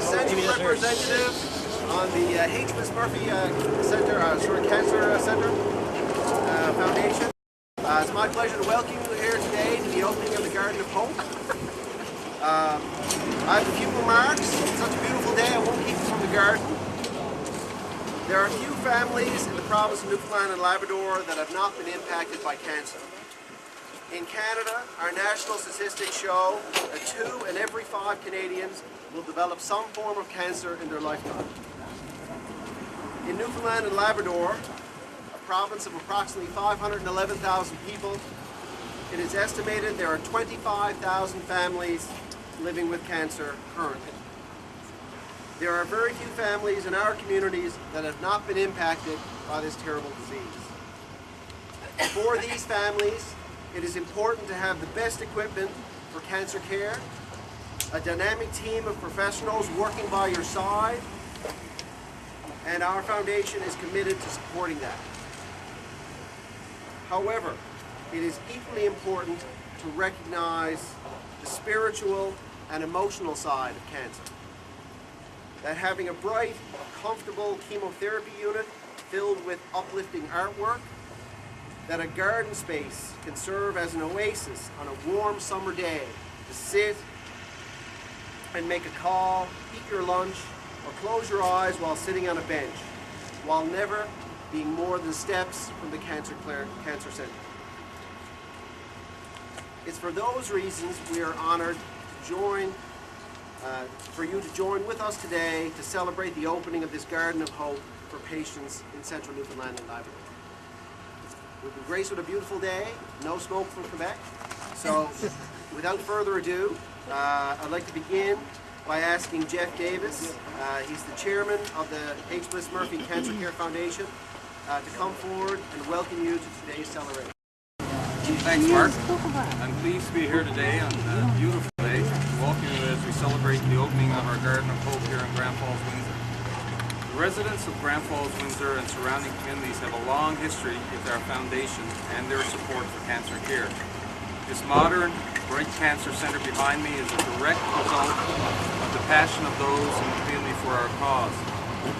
Central representative on the H. Bliss Murphy Center, Cancer Center Foundation. It's my pleasure to welcome you here today to the opening of the Garden of Hope. I have a few remarks. It's such a beautiful day, I won't keep you from the garden. There are few families in the province of Newfoundland and Labrador that have not been impacted by cancer. In Canada, our national statistics show that 2 in every 5 Canadians will develop some form of cancer in their lifetime. In Newfoundland and Labrador, a province of approximately 511,000 people, it is estimated there are 25,000 families living with cancer currently. There are very few families in our communities that have not been impacted by this terrible disease. For these families, it is important to have the best equipment for cancer care, a dynamic team of professionals working by your side, and our foundation is committed to supporting that. However, it is equally important to recognize the spiritual and emotional side of cancer. That having a bright, comfortable chemotherapy unit filled with uplifting artwork, that a garden space can serve as an oasis on a warm summer day to sit and make a call, eat your lunch, or close your eyes while sitting on a bench, while never being more than steps from the Cancer Center. It's for those reasons we are honored to join for you to join with us today to celebrate the opening of this Garden of Hope for patients in central Newfoundland and Labrador. We've been graced with a beautiful day, no smoke from Quebec. So without further ado, I'd like to begin by asking Jeff Davis, he's the chairman of the H. Bliss Murphy Cancer Care Foundation, to come forward and welcome you to today's celebration. Thanks, Mark. I'm pleased to be here today on a beautiful day to welcome you as we celebrate the opening of our Garden of Hope here in Grand Falls, Windsor. The residents of Grand Falls, Windsor and surrounding communities have a long history with our foundation and their support for cancer care. This modern, bright cancer center behind me is a direct result of the passion of those in the community for our cause.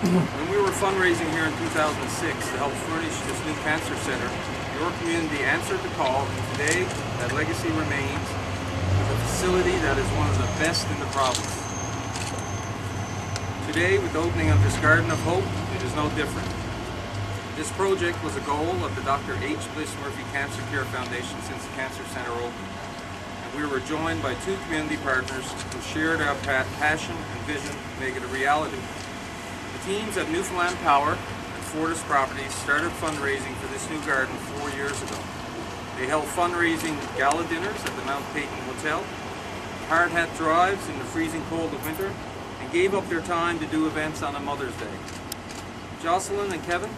When we were fundraising here in 2006 to help furnish this new cancer center, your community answered the call, and today that legacy remains with a facility that is one of the best in the province. Today, with the opening of this Garden of Hope, it is no different. This project was a goal of the Dr. H. Bliss Murphy Cancer Care Foundation since the Cancer Center opened. And we were joined by 2 community partners who shared our passion and vision to make it a reality. The teams at Newfoundland Power Fortis Properties started fundraising for this new garden 4 years ago. They held fundraising gala dinners at the Mount Peyton Hotel, hard hat drives in the freezing cold of winter, and gave up their time to do events on a Mother's Day. Jocelyn and Kevin,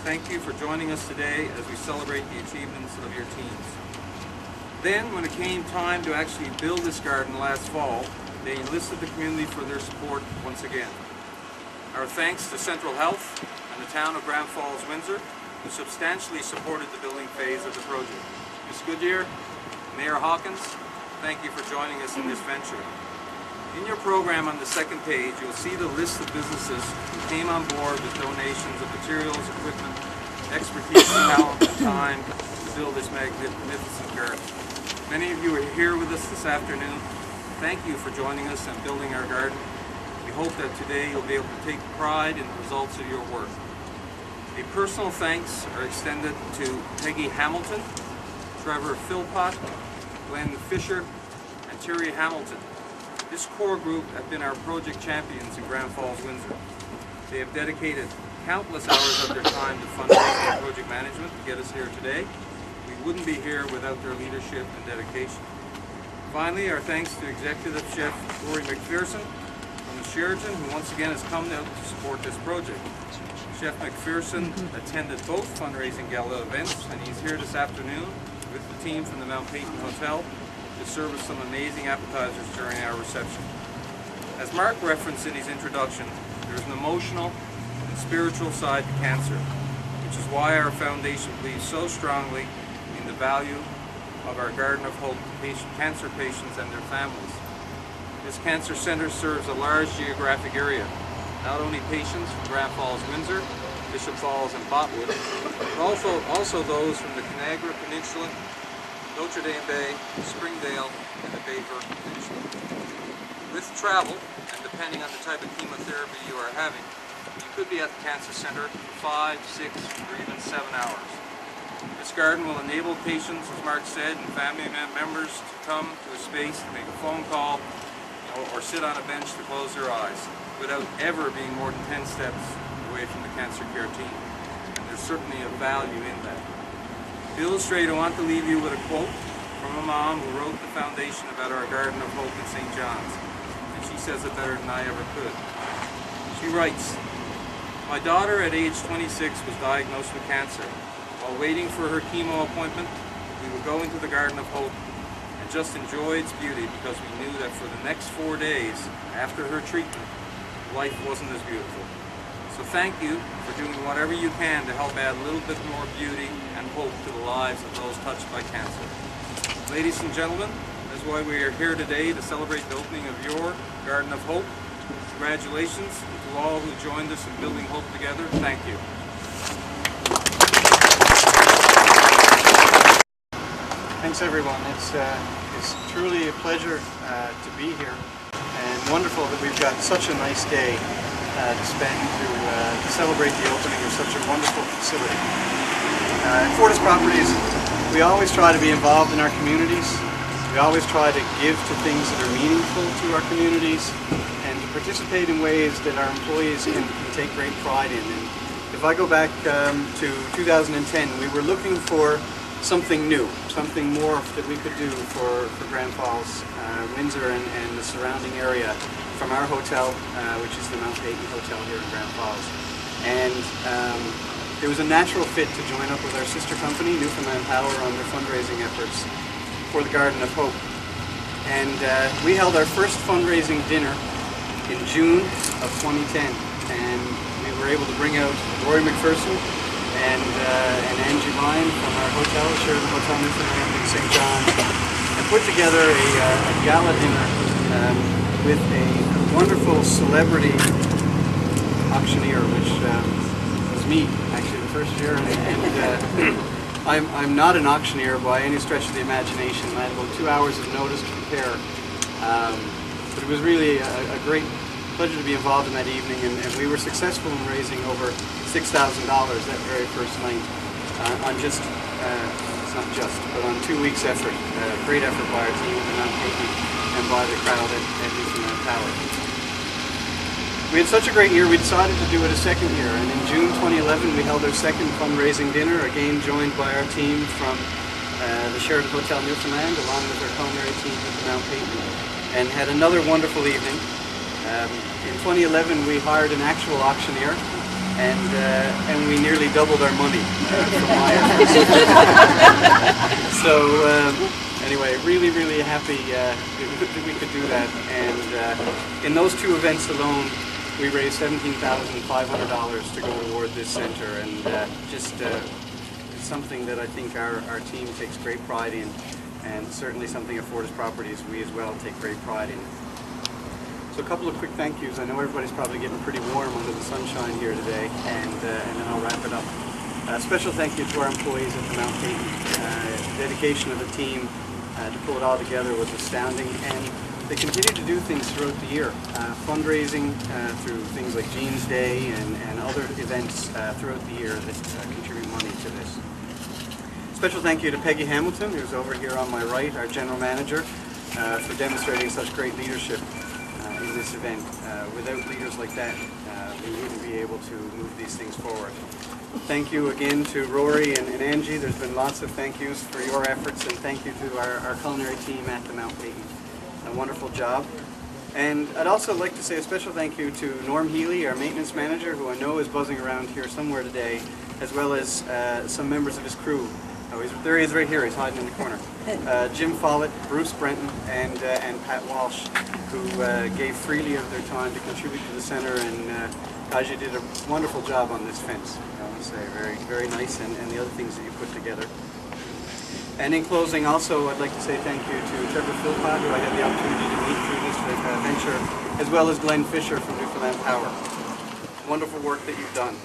thank you for joining us today as we celebrate the achievements of your teams. Then, when it came time to actually build this garden last fall, they enlisted the community for their support once again. Our thanks to Central Health and the town of Grand Falls, Windsor, who substantially supported the building phase of the project. Ms. Goodyear, Mayor Hawkins, thank you for joining us in this venture. In your program on the second page, you'll see the list of businesses who came on board with donations of materials, equipment, expertise, talent, and time to build this magnificent garden. Many of you are here with us this afternoon. Thank you for joining us and building our garden. We hope that today you'll be able to take pride in the results of your work. A personal thanks are extended to Peggy Hamilton, Trevor Philpott, Glenn Fisher, and Terry Hamilton. This core group have been our project champions in Grand Falls, Windsor. They have dedicated countless hours of their time to fundraising and project management to get us here today. We wouldn't be here without their leadership and dedication. Finally, our thanks to Executive Chef Rory McPherson from the Sheraton, who once again has come out to support this project. Chef McPherson attended both fundraising gala events, and he's here this afternoon with the team from the Mount Peyton Hotel to serve us some amazing appetizers during our reception. As Mark referenced in his introduction, there's an emotional and spiritual side to cancer, which is why our foundation believes so strongly in the value of our Garden of Hope to cancer patients and their families. This cancer center serves a large geographic area. Not only patients from Grand Falls, Windsor, Bishop Falls and Botwood, but also those from the Niagara Peninsula, Notre Dame Bay, Springdale, and the Bayview Peninsula. With travel, and depending on the type of chemotherapy you are having, you could be at the Cancer Center for 5, 6, or even 7 hours. This garden will enable patients, as Mark said, and family members to come to a space to make a phone call, or sit on a bench to close their eyes, without ever being more than 10 steps away from the cancer care team. And there's certainly a value in that. To illustrate, I want to leave you with a quote from a mom who wrote the foundation about our Garden of Hope in St. John's. And she says it better than I ever could. She writes, "My daughter at age 26 was diagnosed with cancer. While waiting for her chemo appointment, we would go into the Garden of Hope and just enjoy its beauty because we knew that for the next 4 days after her treatment, life wasn't as beautiful. So thank you for doing whatever you can to help add a little bit more beauty and hope to the lives of those touched by cancer." Ladies and gentlemen, that's why we are here today, to celebrate the opening of your Garden of Hope. Congratulations to all who joined us in building hope together. Thank you. Thanks everyone. It's truly a pleasure to be here, and wonderful that we've got such a nice day to spend to celebrate the opening of such a wonderful facility. At Fortis Properties, we always try to be involved in our communities. We always try to give to things that are meaningful to our communities, and to participate in ways that our employees can take great pride in. And if I go back to 2010, we were looking for something new, something more that we could do for Grand Falls, Windsor and the surrounding area from our hotel, which is the Mount Peyton Hotel here in Grand Falls. And it was a natural fit to join up with our sister company, Newfoundland Power, on their fundraising efforts for the Garden of Hope. And we held our first fundraising dinner in June of 2010, and we were able to bring out Rory McPherson and Angie Lyon from our hotel, Sheraton Hotel Newfoundland in St. John's, and put together a gala dinner with a wonderful celebrity auctioneer, which was me, actually, the first year. And I'm not an auctioneer by any stretch of the imagination. I had about 2 hours of notice to prepare, but it was really a great pleasure to be involved in that evening, and we were successful in raising over $6,000 that very first night on just, it's not just, but on 2 weeks' effort, great effort by our team at the Mount Peyton and by the crowd at Newfoundland Power. We had such a great year, we decided to do it a second year, and in June 2011 we held our second fundraising dinner, again joined by our team from the Sheraton Hotel Newfoundland, along with our culinary team at the Mount Peyton, and had another wonderful evening. In 2011 we hired an actual auctioneer, and we nearly doubled our money from my efforts. So anyway, really happy that we could do that, and in those two events alone we raised $17,500 to go toward this center, and just it's something that I think our team takes great pride in, and certainly something at Fortis Properties we as well take great pride in. So a couple of quick thank yous. I know everybody's probably getting pretty warm under the sunshine here today, and then I'll wrap it up. Special thank you to our employees at the Mount Peyton. Dedication of the team to pull it all together was astounding, and they continue to do things throughout the year. Fundraising through things like Jean's Day and other events throughout the year that contribute money to this. Special thank you to Peggy Hamilton, who's over here on my right, our General Manager, for demonstrating such great leadership in this event. Without leaders like that, we wouldn't be able to move these things forward. Thank you again to Rory and Angie. There's been lots of thank yous for your efforts, and thank you to our culinary team at the Mount Peyton. A wonderful job. And I'd also like to say a special thank you to Norm Healy, our maintenance manager, who I know is buzzing around here somewhere today, as well as some members of his crew. Oh, there he is right here, he's hiding in the corner. Jim Follett, Bruce Brenton, and Pat Walsh, who gave freely of their time to contribute to the center, and guys, you did a wonderful job on this fence. I want to say very nice, and the other things that you put together. And in closing, also, I'd like to say thank you to Trevor Philpott, who I had the opportunity to meet through this venture, as well as Glenn Fisher from Newfoundland Power. Wonderful work that you've done.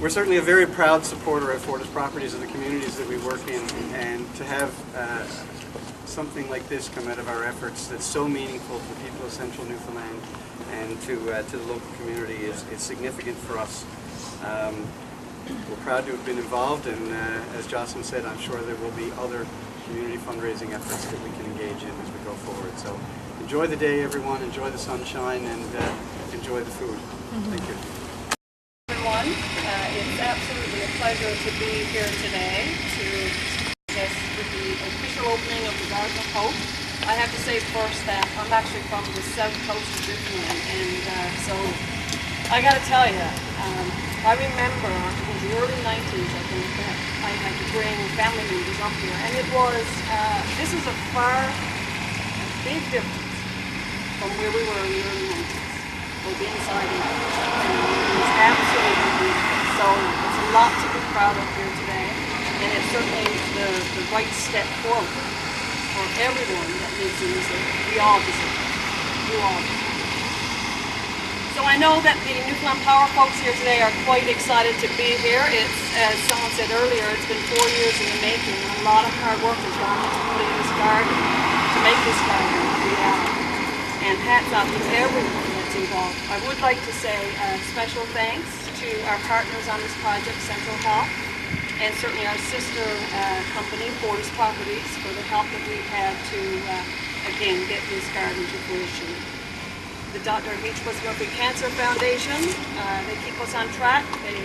We're certainly a very proud supporter at Fortis Properties of the communities that we work in, and to have something like this come out of our efforts that's so meaningful to the people of Central Newfoundland and to the local community is significant for us. We're proud to have been involved, and as Jocelyn said, I'm sure there will be other community fundraising efforts that we can engage in as we go forward. So enjoy the day, everyone, enjoy the sunshine, and enjoy the food. Thank you. Everyone, it's absolutely a pleasure to be here today to discuss with the official opening of the Garden of Hope. I have to say first that I'm actually from the south coast of Newfoundland, and so I got to tell you, I remember in the early 90s, I think, that I had to bring family members up here, and it was, this is a big difference from where we were in the early 90s, both inside and out. It was absolutely beautiful. So it's a lot to be proud of here today, and it's certainly the right step forward for everyone that lives in this area. We all deserve it. You all deserve it. So I know that the Newfoundland Power folks here today are quite excited to be here. It's, as someone said earlier, it's been 4 years in the making, and a lot of hard work has gone into putting this garden, to make this garden a reality. And hats off to everyone that's involved. I would like to say special thanks to our partners on this project, Central Health, and certainly our sister company, Fortis Properties, for the help that we've had to, again, get this garden to fruition. The Dr. H. Murphy Cancer Foundation, they keep us on track, they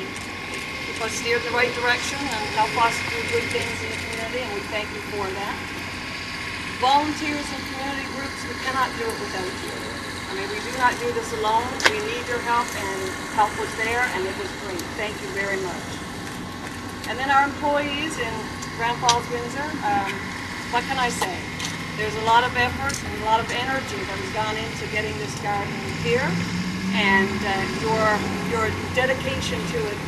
keep us steered in the right direction and help us do good things in the community, and we thank you for that. Volunteers and community groups, we cannot do it without you. I mean, we do not do this alone. We need your help, and help was there, and it was great. Thank you very much. And then our employees in Grand Falls, Windsor, what can I say? There's a lot of effort and a lot of energy that has gone into getting this garden here, and your dedication to it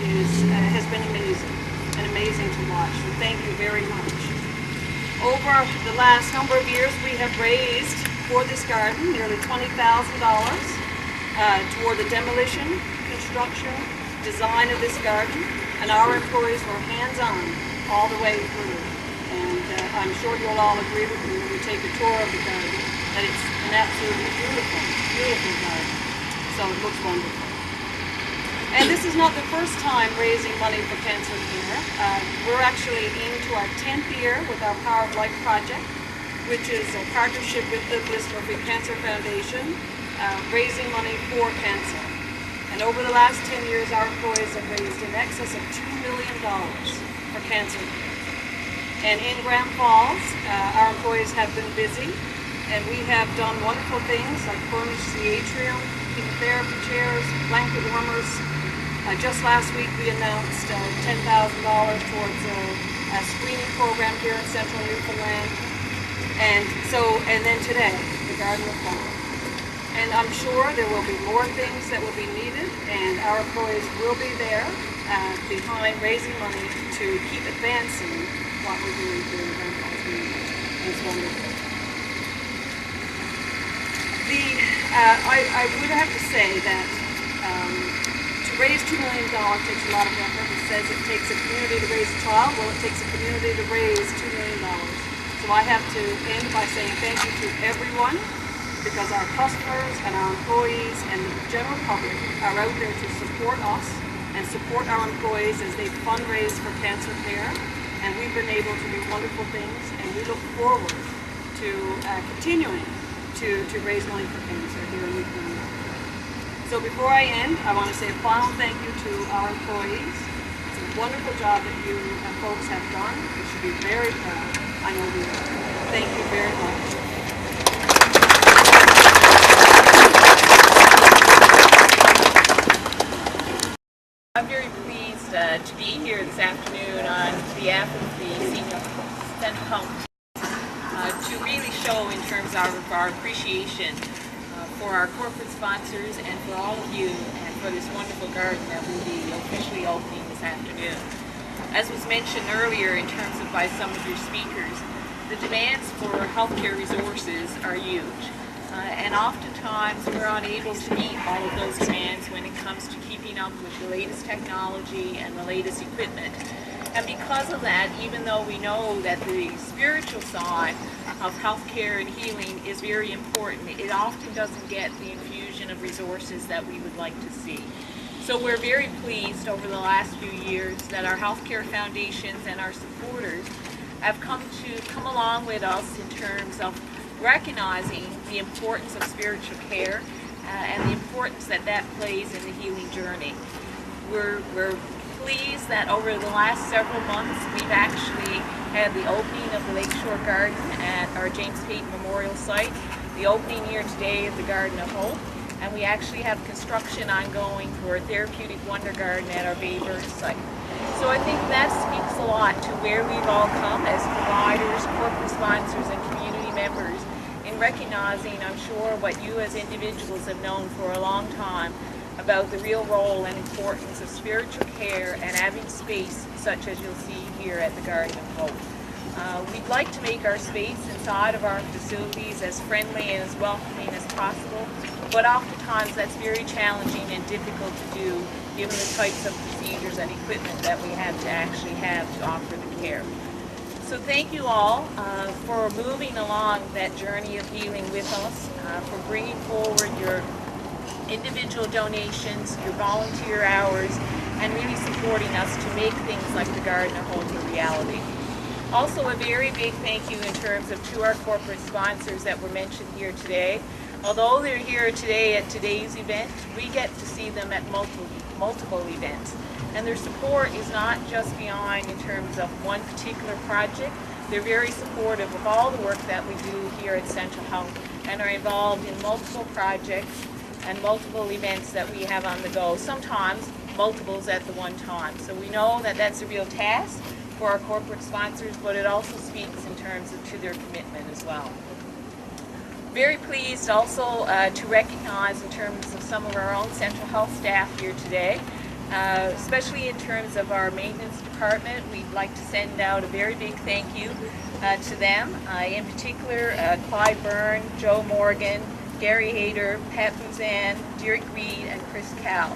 has been amazing, and amazing to watch. So thank you very much. Over the last number of years, we have raised for this garden nearly $20,000 toward the demolition, construction, design of this garden, and our employees were hands-on all the way through. And I'm sure you'll all agree with me when we take a tour of the garden that it's an absolutely beautiful, beautiful garden. So it looks wonderful. And this is not the first time raising money for cancer care. We're actually into our 10th year with our Power of Life project, which is a partnership with the Bliss Murphy Cancer Foundation, raising money for cancer. And over the last 10 years, our employees have raised in excess of $2 million for cancer care. And in Grand Falls, our employees have been busy, and we have done wonderful things like furnish the atrium, chemotherapy chairs, blanket warmers. Just last week we announced $10,000 towards a screening program here in Central Newfoundland. And then today, the Garden of Hope. And I'm sure there will be more things that will be needed, and our employees will be there behind raising money to keep advancing what we're doing here in Grand Falls community. It's wonderful. I would have to say that to raise $2 million takes a lot of effort. It says it takes a community to raise a child. Well, it takes a community to raise $2 million. So I have to end by saying thank you to everyone, because our customers and our employees and the general public are out there to support us and support our employees as they fundraise for cancer care. And we've been able to do wonderful things, and we look forward to continuing to raise money for cancer here in Newfoundland. So before I end, I want to say a final thank you to our employees. It's a wonderful job that you folks have done. You should be very proud. I know we are. Thank you very much. I'm very pleased to be here this afternoon on behalf of the Senior Central Health to really show in terms of our appreciation for our corporate sponsors and for all of you and for this wonderful garden that will be officially opening this afternoon. As was mentioned earlier in terms of by some of your speakers, the demands for healthcare resources are huge. And oftentimes we're unable to meet all of those demands when it comes to keeping up with the latest technology and the latest equipment. And because of that, even though we know that the spiritual side of healthcare and healing is very important, it often doesn't get the infusion of resources that we would like to see. So we're very pleased over the last few years that our healthcare foundations and our supporters have come along with us in terms of recognizing the importance of spiritual care and the importance that that plays in the healing journey. We're pleased that over the last several months we've actually had the opening of the Lakeshore Garden at our James Payton Memorial Site, the opening here today of the Garden of Hope, and we actually have construction ongoing for a Therapeutic Wonder Garden at our Bayburn site. So I think that speaks a lot to where we've all come as providers, corporate sponsors, and community members in recognizing, I'm sure, what you as individuals have known for a long time about the real role and importance of spiritual care and having space such as you'll see here at the Garden of Hope. We'd like to make our space inside of our facilities as friendly and as welcoming as possible, but oftentimes that's very challenging and difficult to do given the types of procedures and equipment that we have to actually have to offer the care. So thank you all for moving along that journey of healing with us, for bringing forward your individual donations, your volunteer hours, and really supporting us to make things like the Garden of Hope a reality. Also a very big thank you in terms of to our corporate sponsors that were mentioned here today. Although they're here today at today's event, we get to see them at multiple events. And their support is not just behind in terms of one particular project. They're very supportive of all the work that we do here at Central Health and are involved in multiple projects and multiple events that we have on the go, sometimes multiples at the one time. So we know that that's a real task for our corporate sponsors, but it also speaks in terms of to their commitment as well. Very pleased also to recognize in terms of some of our own Central Health staff here today, especially in terms of our maintenance department. We'd like to send out a very big thank you to them, in particular Clyde Byrne, Joe Morgan, Gary Hayter, Pat Buzan, Derek Reed, and Chris Cal.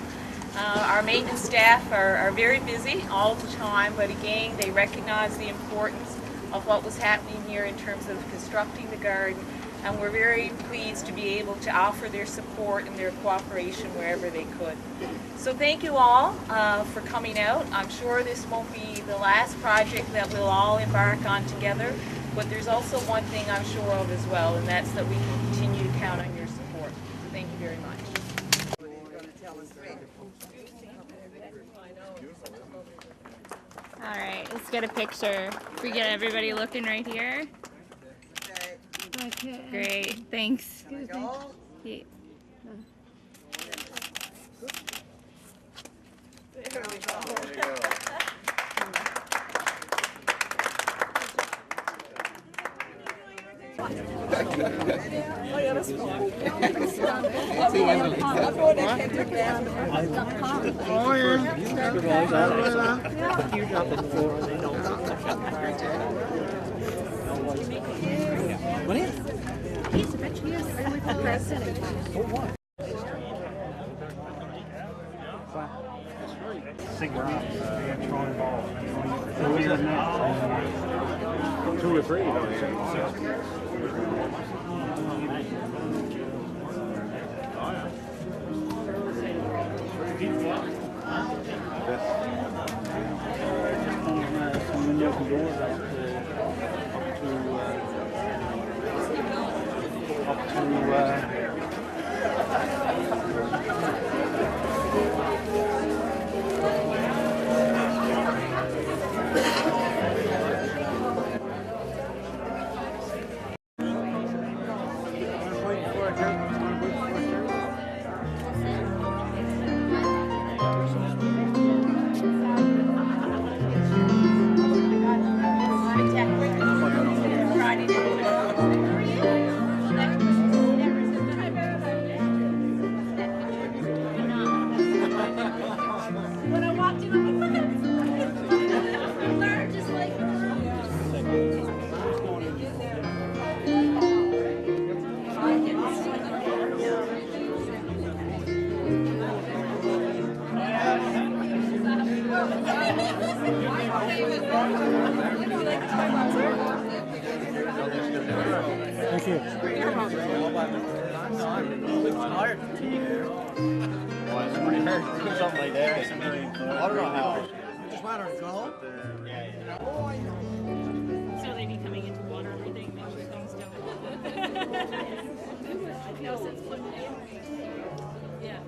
Our maintenance staff are very busy all the time, but again, they recognize the importance of what was happening here in terms of constructing the garden, and we're very pleased to be able to offer their support and their cooperation wherever they could. So thank you all for coming out. I'm sure this won't be the last project that we'll all embark on together, but there's also one thing I'm sure of as well, and that's that we can continue to count on your support. So thank you very much. All right, let's get a picture. We get everybody looking right here. Okay. Great, thanks. Yeah. Two or three. Friday. Thank you. Something like that. I don't know how. So they be coming into water and everything, make sure things don't. No sense putting it in. Yeah.